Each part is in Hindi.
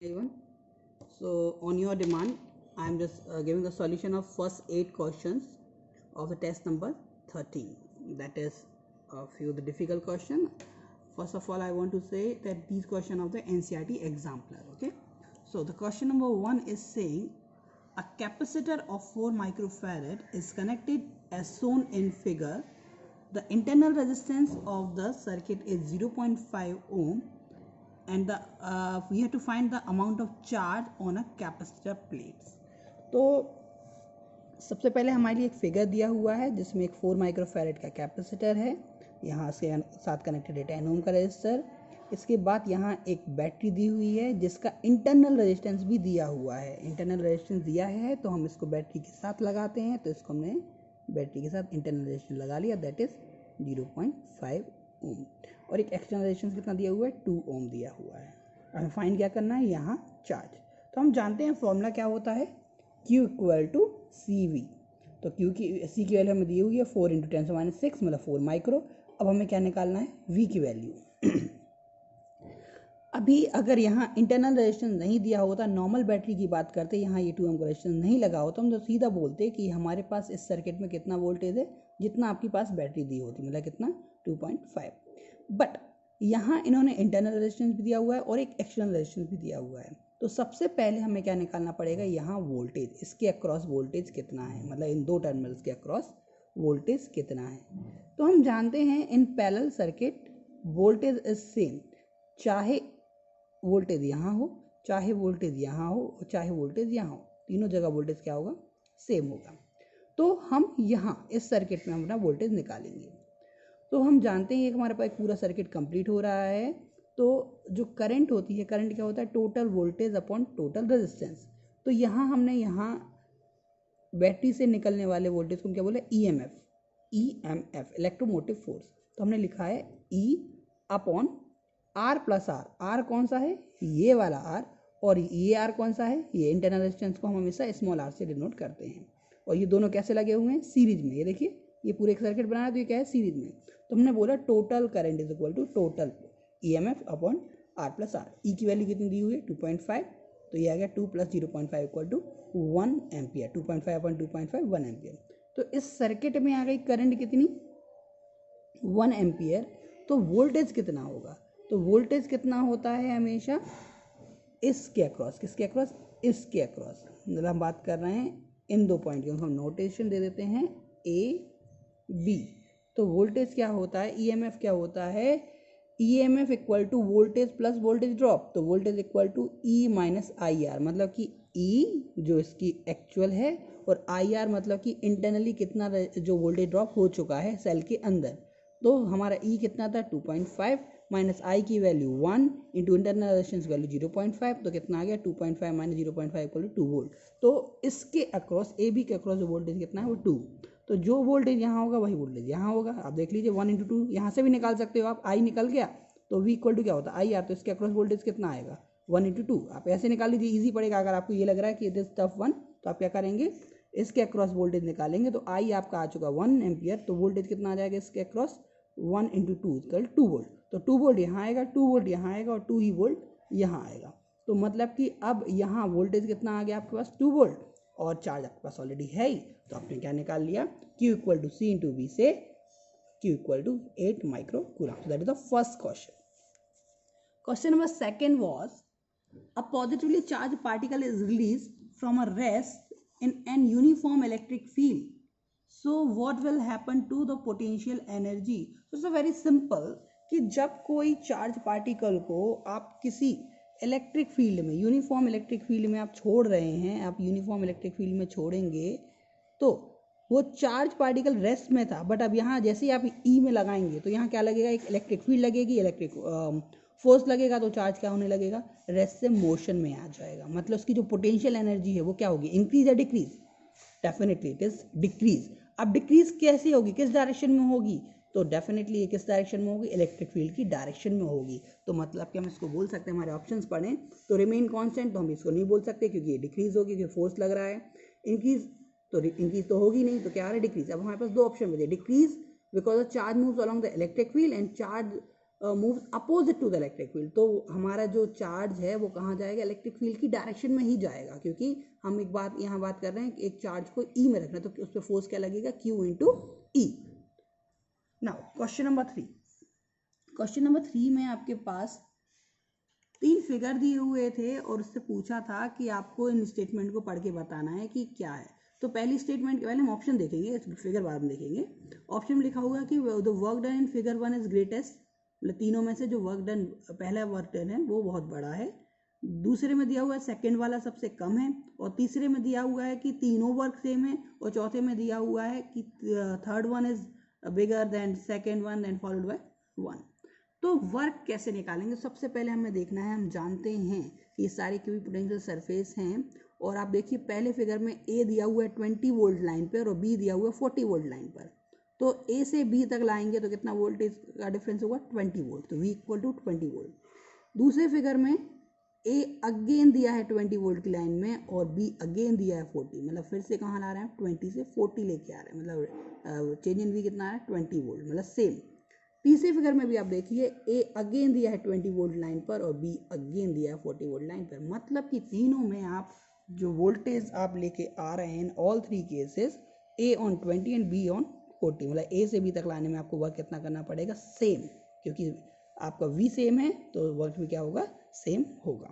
Everyone. So on your demand, I am just giving the solution of first 8 questions of the test number 13. That is a few of the difficult question. First of all, I want to say that these questions of the NCERT exemplar. Okay. So the question number 1 is saying a capacitor of 4 microfarad is connected as shown in figure. The internal resistance of the circuit is 0.5 ohm and we have to find the amount of charge on a capacitor plates. तो सबसे पहले हमारे लिए एक फिगर दिया हुआ है जिसमें एक 4 माइक्रोफैरेड का कैपेसिटर है, यहाँ से साथ कनेक्टेड है 10 ओम का रेजिस्टर। इसके बाद यहाँ एक बैटरी दी हुई है जिसका इंटरनल रेजिस्टेंस भी दिया हुआ है। इंटरनल रेजिस्टेंस दिया है तो हम इसको बैटरी के साथ लगाते हैं, तो इसको हमने बैटरी के साथ इंटरनल रेजिस्टेंस लगा लिया, दैट इज 0.5 ओम। और एक एक्सटर्नल रेजिस्टेंस कितना दिया हुआ है, 2 ओम दिया हुआ है। हमें फाइंड क्या करना है, यहाँ चार्ज। तो हम जानते हैं फॉर्मूला क्या होता है, Q इक्वल टू CV। तो Q की C की वैल्यू हमें दी हुई है 4 × 10⁻⁶ मतलब 4 माइक्रो। अब हमें क्या निकालना है, V की वैल्यू। अभी अगर यहाँ इंटरनल रेजिस्टेंस नहीं दिया होता, नॉर्मल बैटरी की बात करते, यहाँ ये 2 ओम का रेजिस्टेंस नहीं लगा होता, हम तो सीधा बोलते कि हमारे पास इस सर्किट में कितना वोल्टेज है जितना आपके पास बैटरी दी होती, मतलब कितना 2.5। बट यहाँ इन्होंने इंटरनल रेजिस्टेंस भी दिया हुआ है और एक एक्सटर्नल रेजिस्टेंस भी दिया हुआ है। तो सबसे पहले हमें क्या निकालना पड़ेगा, यहाँ वोल्टेज, इसके अक्रॉस वोल्टेज कितना है, मतलब इन दो टर्मिनल्स के अक्रॉस वोल्टेज कितना है। तो हम जानते हैं in parallel circuit voltage is same, चाहे वोल्टेज यहाँ हो, चाहे वोल्टेज यहाँ हो, और चाहे वोल्टेज यहाँ हो, तीनों जगह वोल्टेज क्या होगा, सेम होगा। तो हम यहाँ इस सर्किट में अपना वोल्टेज निकालेंगे। तो हम जानते हैं कि हमारे पास पूरा सर्किट कंप्लीट हो रहा है, तो जो करंट होती है, करंट क्या होता है, total voltage upon total resistance. तो यहाँ हमने यहाँ बैटरी से निकलने वाले वोल्टेज को क्या बोले, EMF इलेक्ट्रोमोटिव फोर्स। तो हमने लिखा है E upon R plus R। R कौन सा है, ये वाला R, और ये R कौन सा है, ये इंटरनल रेजिस्टेंस को हम हमेशा स्मॉल r से डिनोट करते हैं। और ये दोनों कैसे लगे हुए हैं, सीरीज में। ये देखिए, ये पूरे एक सर्किट बनाया तो ये क्या है, सीरीज में। तो हमने बोला total current is equal to total EMF upon R plus R। E की वैल्यू कितनी दी हुई है, 2.5, तो ये आ गया 2 + 0.5 equal to 1 ampere. 2.5 upon 2.5 1 ampere. तो इस सर्किट में आ गई करंट कितनी, 1 एम्पियर। तो वोल्टेज कितना होगा, तो वोल्टेज कितना होता है हमेशा इसके अक्रॉस, किसके अक्रॉस, इसके अक्रॉस। मतलब हम बात कर रहे हैं इन दो पॉइंट की, हम नोटेशन दे देते हैं AB। तो वोल्टेज क्या होता है, EMF क्या होता है, EMF equal to voltage plus voltage drop. तो voltage equal to E minus IR, मतलब कि E जो इसकी एक्चुअल है और IR मतलब कि इंटरनली कितना जो वोल्टेज ड्रॉप हो चुका है सेल के अंदर। तो हमारा E कितना था, 2.5 माइनस I की value 1 into internal resistance value 0.5, तो कितना आ गया, 2.5 माइनस 0.5 इक्वल टू 2 वोल्ट। तो इसके अक्रॉस, AB के अक्रॉस जो वोल्टेज कितना है, वो 2। तो जो वोल्टेज यहाँ होगा वही वोल्टेज यहाँ होगा। आप देख लीजिए 1 × 2, यहाँ से भी निकाल सकते हो आप, I निकल गया तो V इक्वल टू क्या होता है, IR। तो इसके अक्रॉस वोल्टेज कितना आएगा, 1 × 2। आप ऐसे निकाल लीजिए, ईजी पड़ेगा। अगर आपको ये लग रहा है कि इट इज टफ वन, तो आप क्या करेंगे, इसके अक्रॉस वोल्टेज निकालेंगे। तो I आपका आ चुका 1 एम्पियर, तो वोल्टेज कितना आ जाएगा इसके अक्रॉस, 1 × 2 इक्वल 2 वोल्ट। तो 2 वोल्ट यहाँ आएगा, 2 वोल्ट यहाँ आएगा और 2 ही वोल्ट यहाँ आएगा। तो मतलब कि अब यहाँ वोल्टेज कितना आ गया आपके पास, 2 वोल्ट, और चार्ज आपके पास ऑलरेडी है ही। तो आपने क्या निकाल लिया, Q equal to C × V से Q equal to 8 micro coulomb. So that is the first question. Question number 2 was, a positively charged particle is released from a rest in an uniform electric field. So what will happen to the potential energy? So it's a very simple कि जब कोई चार्ज पार्टिकल को आप किसी इलेक्ट्रिक फील्ड में, यूनिफॉर्म इलेक्ट्रिक फील्ड में आप छोड़ रहे हैं, आप यूनिफॉर्म इलेक्ट्रिक फील्ड में छोड़ेंगे, तो वो चार्ज पार्टिकल रेस्ट में था, बट अब यहाँ जैसे ही आप E में लगाएंगे तो यहाँ क्या लगेगा, एक इलेक्ट्रिक फील्ड लगेगी, इलेक्ट्रिक फोर्स लगेगा, तो चार्ज क्या होने लगेगा, रेस्ट से मोशन में आ जाएगा। मतलब उसकी जो पोटेंशियल एनर्जी है वो क्या होगी, इंक्रीज या decrease, definitely it is decrease. अब डिक्रीज कैसे होगी, किस डायरेक्शन में होगी, तो डेफिनेटली ये किस डायरेक्शन में होगी, इलेक्ट्रिक फील्ड की डायरेक्शन में होगी। तो मतलब कि हम इसको बोल सकते हैं, हमारे ऑप्शंस पढ़ें तो रिमेन कांस्टेंट, तो हम इसको नहीं बोल सकते क्योंकि ये डिक्रीज होगी, क्योंकि फोर्स लग रहा है। इंक्रीज तो होगी नहीं, तो क्या आ रहा है, डिक्रीज। अब हमारे पास दो ऑप्शन बचे, decrease because the charge moves along the electric field and charge moves opposite to the electric field, तो हमारा जो चार्ज है वो कहाँ जाएगा, इलेक्ट्रिक फील्ड की डायरेक्शन में ही जाएगा, क्योंकि हम एक बात यहाँ बात कर रहे हैं कि एक चार्ज को ई में रखना है, तो उस पर फोर्स क्या लगेगा, Q into E. Now question number 3। Question number 3 में आपके पास 3 फिगर दिए हुए थे और उससे पूछा था कि आपको इन स्टेटमेंट को पढ़ के बताना है कि क्या है। तो पहली स्टेटमेंट के पहले हम ऑप्शन देखेंगे, फिगर बाद में देखेंगे। ऑप्शन में लिखा होगा कि the work done in figure 1 is greatest, मतलब तीनों में से जो वर्क डन, पहला वर्क डन है वो बहुत बड़ा है। दूसरे में दिया हुआ है सेकंड वाला सबसे कम है, और तीसरे में दिया हुआ है कि तीनों वर्क सेम है, और चौथे में दिया हुआ है कि third one is bigger than second one then followed by 1। तो वर्क कैसे निकालेंगे, सबसे पहले हमें देखना है, हम जानते हैं कि ये सारे इक्विपोटेंशियल सरफेस हैं, और आप देखिए पहले फिगर में ए दिया हुआ है 20 वोल्ट लाइन पर और बी दिया हुआ है 40 वोल्ट लाइन पर। तो ए से बी तक लाएंगे तो कितना वोल्टेज का डिफरेंस होगा, 20 वोल्ट, तो वी इक्वल टू 20 वोल्ट। दूसरे फिगर में ए अगेन दिया है 20 वोल्ट की लाइन में और बी अगेन दिया है 40, मतलब फिर से कहाँ ला रहे हैं, 20 से 40 लेके आ रहे हैं, मतलब चेंज इन वी कितना आ रहा है, 20 वोल्ट, मतलब सेम। तीसरे फिगर में भी आप देखिए ए अगेन दिया है 20 वोल्ट लाइन पर और बी अगेन दिया है 40 वोल्ट लाइन पर, मतलब कि तीनों में आप जो वोल्टेज आप लेके आ रहे हैं in all 3 cases, A on 20 and be on 40, मतलब ए से बी तक लाने में आपको वर्क कितना करना पड़ेगा, सेम, क्योंकि आपका वी सेम है तो वर्क भी क्या होगा, सेम होगा।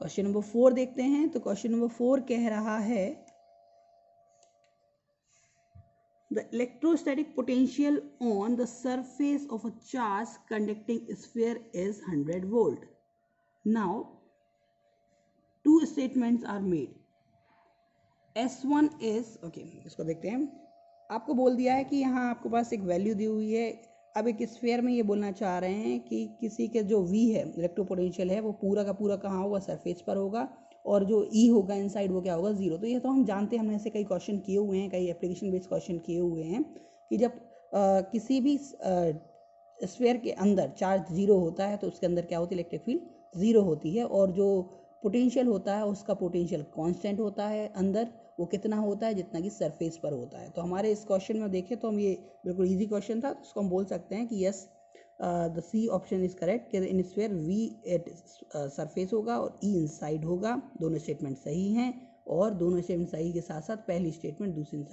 क्वेश्चन नंबर 4 देखते हैं। तो क्वेश्चन नंबर 4 कह रहा है the electrostatic potential on the surface of a charged conducting sphere is 100 volt. Now two statements are made. S1 is okay, इसको देखते हैं। आपको बोल दिया है कि यहाँ आपके पास एक वैल्यू दी हुई है। अब एक स्फीयर में ये बोलना चाह रहे हैं कि किसी के जो V है, इलेक्ट्रोपोटेंशियल है, वो पूरा का पूरा कहाँ होगा, सरफेस पर होगा, और जो E होगा इनसाइड वो क्या होगा, 0। तो ये तो हम जानते हैं, हमने ऐसे कई क्वेश्चन किए हुए हैं, कई एप्लीकेशन बेस्ड क्वेश्चन किए हुए हैं कि जब किसी भी स्फीयर के अंदर चार्ज 0 होता है तो उसके अंदर क्या होती है, इलेक्ट्रिक फील्ड 0 होती है, और जो पोटेंशियल होता है उसका पोटेंशियल कांस्टेंट होता है अंदर, वो कितना होता है, जितना कि सरफेस पर होता है। तो हमारे इस क्वेश्चन में देखें तो हम ये बिल्कुल इजी क्वेश्चन था, उसको हम बोल सकते हैं कि yes the C option is correct, कि in sphere V at surface होगा और ई इनसाइड होगा। दोनों स्टेटमेंट सही हैं, और दोनों स्टेटमेंट सही के साथ साथ पहली स्टेटमेंट दूसरी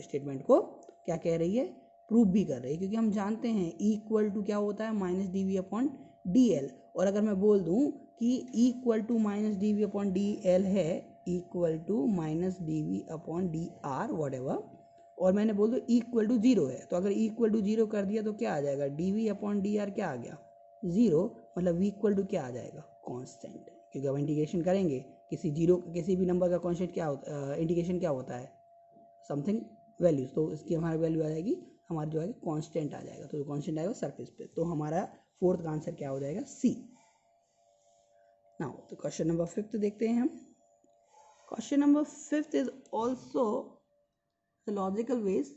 स्टेटमेंट को क्या कह रही है, प्रूव भी कर रही है, क्योंकि हम जानते हैं ई इक्वल टू क्या होता है, minus D V upon D L. और अगर मैं बोल दूँ कि E equal to minus D V upon D L है, equal to minus D V upon D R whatever, और मैंने बोल दो इक्वल टू 0 है, तो अगर इक्वल टू 0 कर दिया तो क्या आ जाएगा, D V upon D R क्या आ गया, 0, मतलब वी इक्वल टू क्या आ जाएगा, कांस्टेंट, क्योंकि अब इंटीग्रेशन करेंगे किसी भी नंबर का कांस्टेंट क्या होता, इंटीग्रेशन क्या होता है, समथिंग वैल्यूज, तो इसकी हमारी वैल्यू आ जाएगी, हमारा जो है कांस्टेंट आ जाएगा, तो कांस्टेंट आएगा सरफेस पे, तो हमारा फोर्थ का आंसर क्या हो जाएगा, सी। नाउ तो क्वेश्चन नंबर 5 देखते हैं हम। Question number 5 is also the logical ways,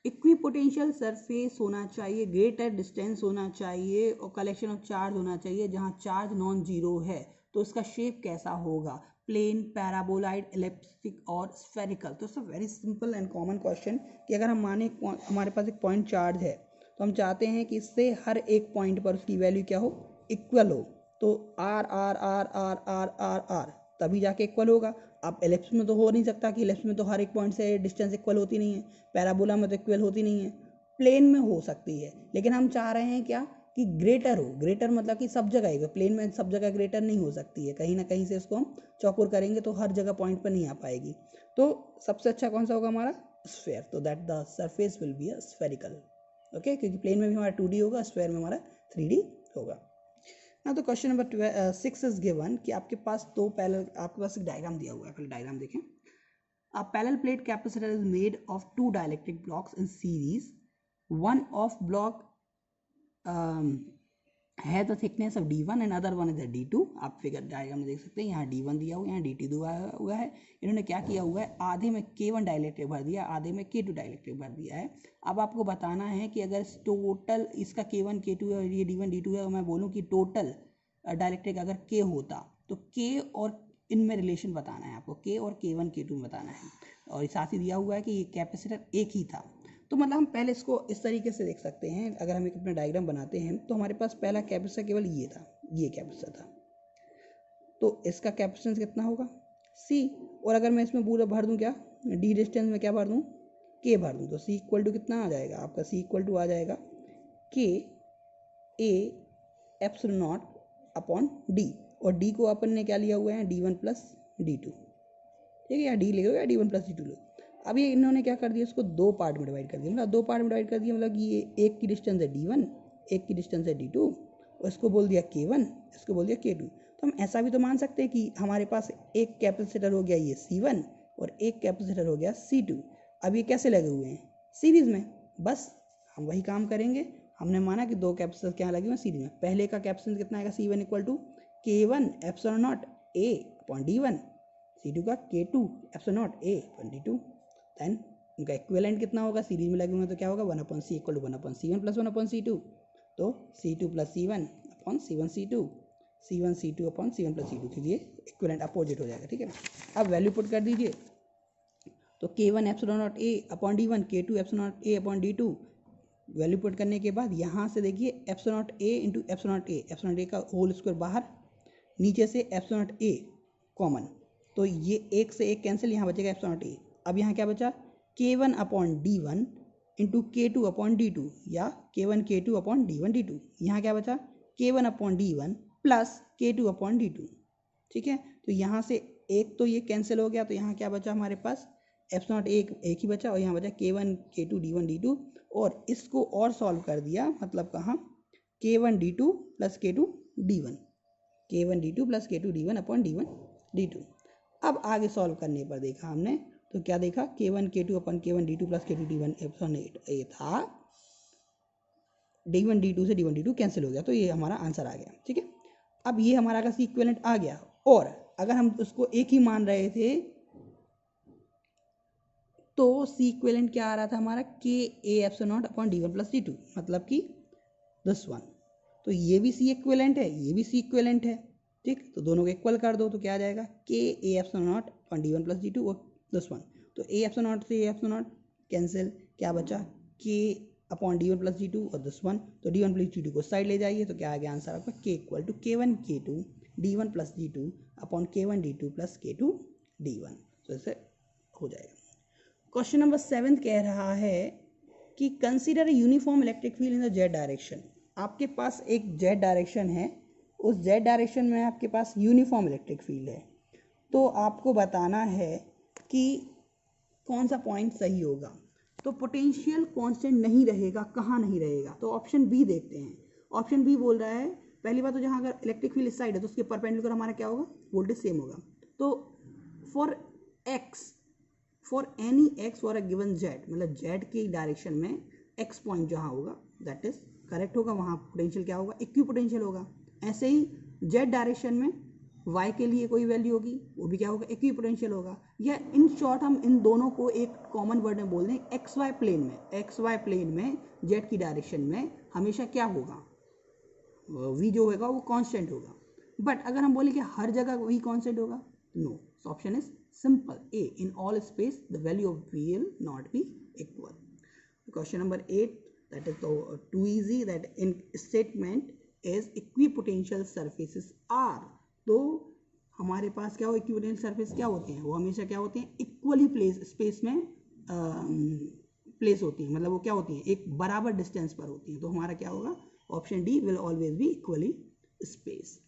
equipotential surface होना चाहिए, ग्रेटर डिस्टेंस होना चाहिए, और कलेक्शन ऑफ चार्ज होना चाहिए जहां चार्ज नॉन जीरो है, तो इसका शेप कैसा होगा, प्लेन, पैराबोलाइड, एलिप्टिक और स्फेरिकल। तो it's a very simple and common question कि अगर हम माने हमारे पास एक पॉइंट चार्ज है, तो हम चाहते हैं कि इससे हर एक पॉइंट पर उसकी वैल्यू क्या हो, इक्वल हो, तो R R R R R R R तभी जाके इक्वल होगा। अब एलिप्स में तो हो नहीं सकता कि एलिप्स में तो हर एक पॉइंट से डिस्टेंस इक्वल होती नहीं है, पैराबोला में तो इक्वल होती नहीं है, प्लेन में हो सकती है, लेकिन हम चाह रहे हैं क्या कि ग्रेटर हो, ग्रेटर मतलब कि सब जगह है, प्लेन में सब जगह ग्रेटर नहीं हो सकती है, कहीं ना कहीं से इसको हम चौकोर करेंगे तो हर जगह पॉइंट पर नहीं आ पाएगी। तो सबसे अच्छा कौन सा होगा हमारा, स्फेयर, तो that the surface will be a spherical, okay, क्योंकि प्लेन में भी हमारा 2D होगा, स्फेयर में हमारा 3D होगा ना। तो क्वेश्चन नंबर 6 इज गिवन कि आपके पास दो पैरेलल, आपके पास एक डायग्राम दिया हुआ है, पहले डायग्राम देखें। A parallel plate capacitor is made of 2 dielectric blocks in series, one of block है the thickness of D1 and other one is the D2। आप फिगर डायग्राम में देख सकते हैं, यहाँ D1 दिया हुआ है, यहाँ D2 दिया हुआ है। इन्होंने क्या किया हुआ है, आधे में K1 डाइलेक्ट्रिक भर दिया, आधे में K2 डाइलेक्ट्रिक भर दिया है। अब आपको बताना है कि अगर टोटल इसका K1 K2 है और ये D1 D2 है, और मैं बोलूँ कि टोटल डाइलेक्ट्रिक अगर K होता तो K और इनमें रिलेशन बताना है आपको, K और K1 K2 में बताना है, और साथ ही दिया हुआ है कि ये कैपेसिटर एक ही था। तो मतलब हम पहले इसको इस तरीके से देख सकते हैं। अगर हम एक अपना डायग्राम बनाते हैं तो हमारे पास पहला कैपेसिटर केवल ये था, ये कैपेसिटर था, तो इसका कैपेसिटेंस कितना होगा C। और अगर मैं इसमें पूरा भर दूँ क्या, डी डिस्टेंस में क्या भर दूँ, K भर दूँ, तो C इक्वल टू कितना आ जाएगा आपका, C इक्वल टू आ जाएगा K A epsilon not upon D। और D को अपन ने क्या लिया हुआ है, D1 प्लस D2, ठीक है, या D ले लो या D1 प्लस D2 लो। अब ये इन्होंने क्या कर दिया, इसको दो पार्ट में डिवाइड कर दिया, मतलब दो पार्ट में डिवाइड कर दिया, मतलब कि ये एक की डिस्टेंस है D1, एक की डिस्टेंस है D2, और इसको बोल दिया K1, इसको बोल दिया K2। तो हम ऐसा भी तो मान सकते हैं कि हमारे पास एक कैपेसिटर हो गया ये C1 और एक कैपेसिटर हो गया C2। अब ये कैसे लगे हुए हैं, सीरीज में। बस हम वही काम करेंगे, हमने माना कि दो कैपेसिटर क्या लगे हुए हैं सीरीज में। पहले का कैपेसिटेंस कितना आएगा, C1 equal to K1 epsilon naught A upon D1, C2 का K2 epsilon naught A upon D2। Then उनका इक्विवेलेंट कितना होगा, सीरीज में लगे हुए हैं तो क्या होगा, 1/C equal to 1/C1 plus 1/C2, तो C2 plus C1 upon C1 C2, C1 C2 upon C1 plus C2, फिर ये इक्विवेलेंट अपोजिट हो जाएगा, ठीक है। अब वैल्यू पुट कर दीजिए, तो K1 epsilon naught A upon D1, K2 epsilon naught A upon D2। Value put करने के बाद यहाँ से देखिए epsilon naught A into epsilon naught A, epsilon naught A का होल स्क्वायर बाहर, नीचे से एप्सिलॉन नॉट A कॉमन, तो ये एक से एक कैंसिल, यहाँ बचेगा एप्सिलॉन नॉट A। अब यहाँ क्या बचा, K1 upon D1 into K2 upon D2, या K1 K2 upon D1 D2। यहाँ क्या बचा, K1 upon D1 plus K2 upon D2, ठीक है। तो यहाँ से एक तो ये कैंसिल हो गया, तो यहाँ क्या बचा हमारे पास, एप्सिलॉन नॉट एक ही बचा, और यहाँ बचा K1 K2 D1 D2। और इसको और सॉल्व कर दिया, मतलब कहाँ, K1 D2 plus K2 D1, K1 D2 plus K2 D1 upon D1 D2। अब आगे सॉल्व करने पर देखा हमने, तो क्या देखा, K1 K2 upon K1 D2 plus K2 D1 epsilon A था, D1 D2 से D1 D2 कैंसिल हो गया, तो ये हमारा आंसर आ गया, ठीक है। अब ये हमारा का सी इक्विवेलेंट आ गया, और अगर हम उसको एक ही मान रहे थे तो सी इक्विवेलेंट क्या आ रहा था हमारा, K A epsilon not upon D1 plus D2, मतलब कि दिस वन। तो ये भी सी इक्विवेलेंट है, ये भी सी इक्विवेलेंट है, ठीक। तो दोनों को इक्वल कर दो, तो क्या आ जाएगा, K A epsilon not upon D1 plus D2 और दिस वन। तो A एप्सिलॉन नॉट से A एप्सिलॉन नॉट कैंसिल, क्या बचा, K upon D1 plus D2 और दिस वन। तो D1 प्लस D2 को साइड ले जाइए, तो क्या आ गया आंसर आपका, K equal to K1 K2 D1 plus D2 upon K1 D2 plus K2 D1। तो ऐसे हो जाएगा। क्वेश्चन नंबर 7 कह रहा है कि consider uniform electric field in the Z direction. आपके पास एक जेड डायरेक्शन है, उस जेड डायरेक्शन में आपके पास यूनिफॉर्म इलेक्ट्रिक फील्ड है, तो आपको बताना है कि कौन सा पॉइंट सही होगा। तो पोटेंशियल कांस्टेंट नहीं रहेगा, कहाँ नहीं रहेगा, तो ऑप्शन बी देखते हैं। ऑप्शन बी बोल रहा है, पहली बात तो जहाँ अगर इलेक्ट्रिक फील्ड इस साइड है तो उसके परपेंडिकुलर हमारा क्या होगा, वोल्टेज सेम होगा। तो for any x for a given Z, मतलब जेड की डायरेक्शन में एक्स पॉइंट जहाँ होगा दैट इज करेक्ट होगा, वहाँ पोटेंशियल क्या होगा, इक्वी पोटेंशियल होगा। ऐसे ही जेड डायरेक्शन में y के लिए कोई वैल्यू होगी, वो भी क्या होगा, इक्वी पोटेंशियल होगा। या इन शॉर्ट हम इन दोनों को एक कॉमन वर्ड में बोल दें, एक्स वाई प्लेन में जेड की डायरेक्शन में हमेशा क्या होगा, v जो होगा वो कांस्टेंट होगा। बट अगर हम बोले कि हर जगह v कांस्टेंट होगा, no, option is simple A, in all space the value of v will not be equal. Question number 8 that is too easy, that in statement is equipotential surfaces are, तो हमारे पास क्या हो, इक्विपोटेंशियल सरफेस क्या होते हैं, वो हमेशा क्या होते हैं, इक्वली प्लेस स्पेस में प्लेस होती है, मतलब वो क्या होती है, एक बराबर डिस्टेंस पर होती है। तो हमारा क्या होगा, option D will always be equally space.